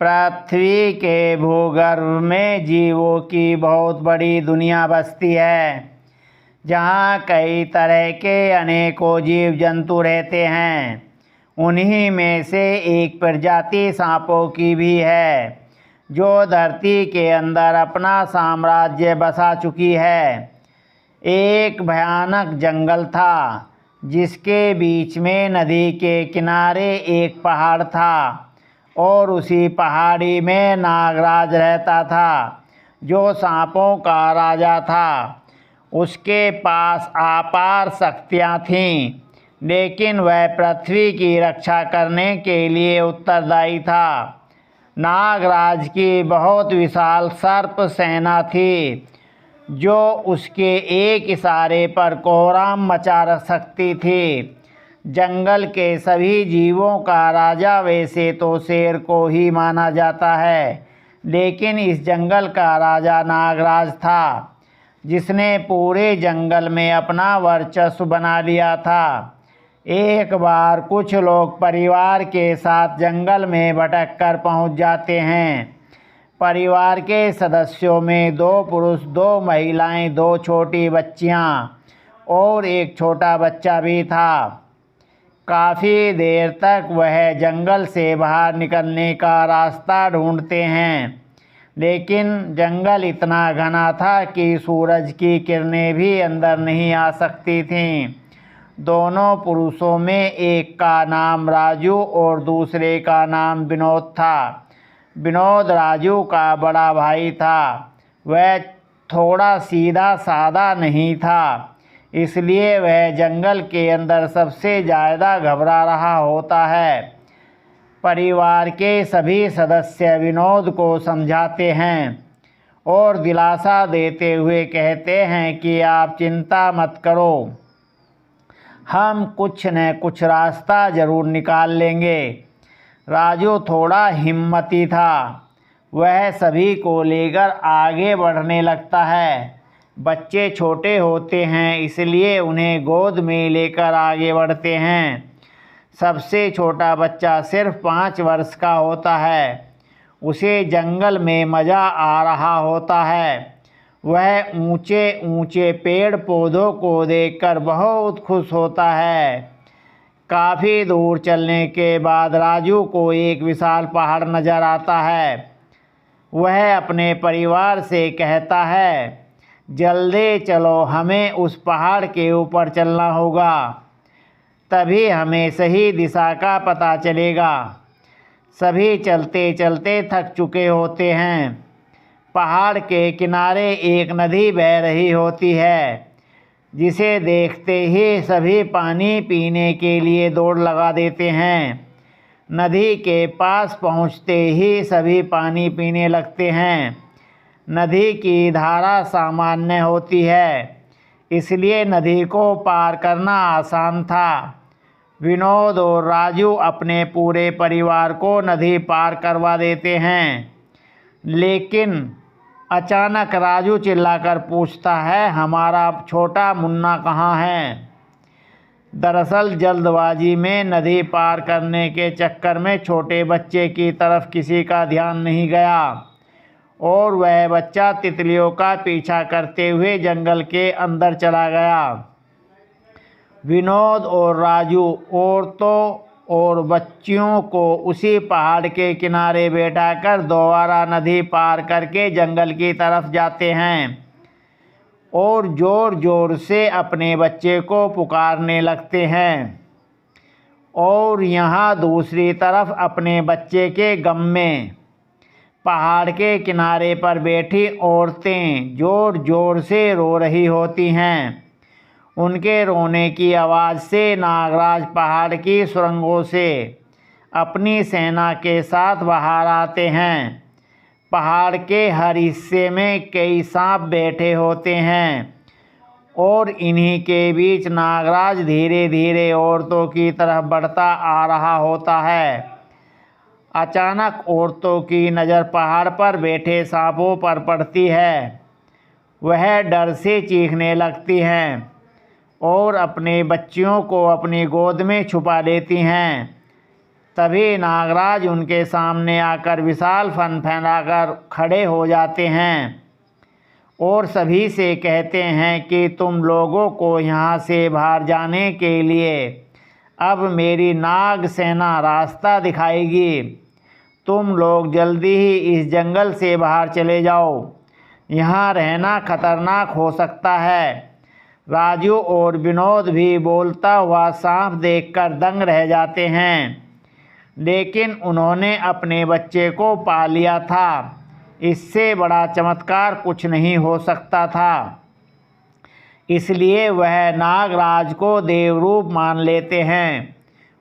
पृथ्वी के भूगर्भ में जीवों की बहुत बड़ी दुनिया बसती है, जहाँ कई तरह के अनेकों जीव जंतु रहते हैं। उन्हीं में से एक प्रजाति सांपों की भी है, जो धरती के अंदर अपना साम्राज्य बसा चुकी है। एक भयानक जंगल था, जिसके बीच में नदी के किनारे एक पहाड़ था, और उसी पहाड़ी में नागराज रहता था, जो सांपों का राजा था। उसके पास अपार शक्तियाँ थीं, लेकिन वह पृथ्वी की रक्षा करने के लिए उत्तरदायी था। नागराज की बहुत विशाल सर्प सेना थी, जो उसके एक इशारे पर कोहराम मचा सकती थी। जंगल के सभी जीवों का राजा वैसे तो शेर को ही माना जाता है, लेकिन इस जंगल का राजा नागराज था, जिसने पूरे जंगल में अपना वर्चस्व बना लिया था। एक बार कुछ लोग परिवार के साथ जंगल में भटक कर पहुँच जाते हैं। परिवार के सदस्यों में 2 पुरुष, 2 महिलाएं, 2 छोटी बच्चियां और एक छोटा बच्चा भी था। काफ़ी देर तक वह जंगल से बाहर निकलने का रास्ता ढूंढते हैं, लेकिन जंगल इतना घना था कि सूरज की किरणें भी अंदर नहीं आ सकती थीं। दोनों पुरुषों में एक का नाम राजू और दूसरे का नाम विनोद था। विनोद राजू का बड़ा भाई था। वह थोड़ा सीधा साधा नहीं था, इसलिए वह जंगल के अंदर सबसे ज़्यादा घबरा रहा होता है। परिवार के सभी सदस्य विनोद को समझाते हैं और दिलासा देते हुए कहते हैं कि आप चिंता मत करो, हम कुछ न कुछ रास्ता ज़रूर निकाल लेंगे। राजू थोड़ा हिम्मती था। वह सभी को लेकर आगे बढ़ने लगता है। बच्चे छोटे होते हैं, इसलिए उन्हें गोद में लेकर आगे बढ़ते हैं। सबसे छोटा बच्चा सिर्फ 5 वर्ष का होता है। उसे जंगल में मज़ा आ रहा होता है। वह ऊंचे ऊंचे पेड़ पौधों को देखकर बहुत खुश होता है। काफ़ी दूर चलने के बाद राजू को एक विशाल पहाड़ नज़र आता है। वह अपने परिवार से कहता है, जल्दी चलो, हमें उस पहाड़ के ऊपर चलना होगा, तभी हमें सही दिशा का पता चलेगा। सभी चलते चलते थक चुके होते हैं। पहाड़ के किनारे एक नदी बह रही होती है, जिसे देखते ही सभी पानी पीने के लिए दौड़ लगा देते हैं। नदी के पास पहुंचते ही सभी पानी पीने लगते हैं। नदी की धारा सामान्य होती है, इसलिए नदी को पार करना आसान था। विनोद और राजू अपने पूरे परिवार को नदी पार करवा देते हैं, लेकिन अचानक राजू चिल्लाकर पूछता है, हमारा छोटा मुन्ना कहाँ है? दरअसल जल्दबाजी में नदी पार करने के चक्कर में छोटे बच्चे की तरफ किसी का ध्यान नहीं गया, और वह बच्चा तितलियों का पीछा करते हुए जंगल के अंदर चला गया। विनोद और राजू औरतों और बच्चियों को उसी पहाड़ के किनारे बैठाकर दोबारा नदी पार करके जंगल की तरफ जाते हैं और ज़ोर ज़ोर से अपने बच्चे को पुकारने लगते हैं। और यहाँ दूसरी तरफ अपने बच्चे के गम में पहाड़ के किनारे पर बैठी औरतें ज़ोर ज़ोर से रो रही होती हैं। उनके रोने की आवाज़ से नागराज पहाड़ की सुरंगों से अपनी सेना के साथ बाहर आते हैं। पहाड़ के हर हिस्से में कई सांप बैठे होते हैं, और इन्हीं के बीच नागराज धीरे धीरे औरतों की तरफ बढ़ता आ रहा होता है। अचानक औरतों की नज़र पहाड़ पर बैठे सांपों पर पड़ती है। वह डर से चीखने लगती हैं और अपने बच्चियों को अपनी गोद में छुपा लेती हैं। तभी नागराज उनके सामने आकर विशाल फन फैलाकर खड़े हो जाते हैं और सभी से कहते हैं कि तुम लोगों को यहाँ से बाहर जाने के लिए अब मेरी नाग सेना रास्ता दिखाएगी। तुम लोग जल्दी ही इस जंगल से बाहर चले जाओ, यहाँ रहना खतरनाक हो सकता है। राजू और विनोद भी बोलता हुआ सांप देखकर दंग रह जाते हैं, लेकिन उन्होंने अपने बच्चे को पा लिया था, इससे बड़ा चमत्कार कुछ नहीं हो सकता था। इसलिए वह नागराज को देवरूप मान लेते हैं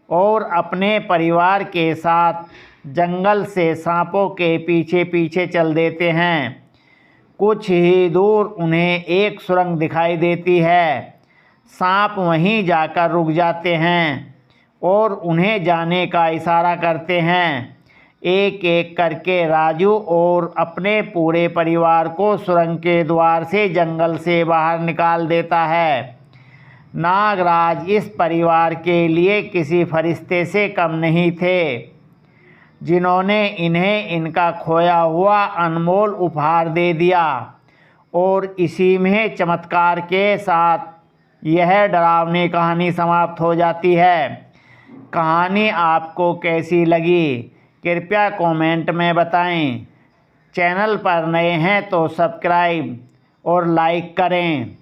और अपने परिवार के साथ जंगल से सांपों के पीछे पीछे चल देते हैं। कुछ ही दूर उन्हें एक सुरंग दिखाई देती है। सांप वहीं जाकर रुक जाते हैं और उन्हें जाने का इशारा करते हैं। एक एक करके राजू और अपने पूरे परिवार को सुरंग के द्वार से जंगल से बाहर निकाल देता है। नागराज इस परिवार के लिए किसी फरिश्ते से कम नहीं थे, जिन्होंने इन्हें इनका खोया हुआ अनमोल उपहार दे दिया। और इसी में चमत्कार के साथ यह डरावनी कहानी समाप्त हो जाती है। कहानी आपको कैसी लगी कृपया कमेंट में बताएं। चैनल पर नए हैं तो सब्सक्राइब और लाइक करें।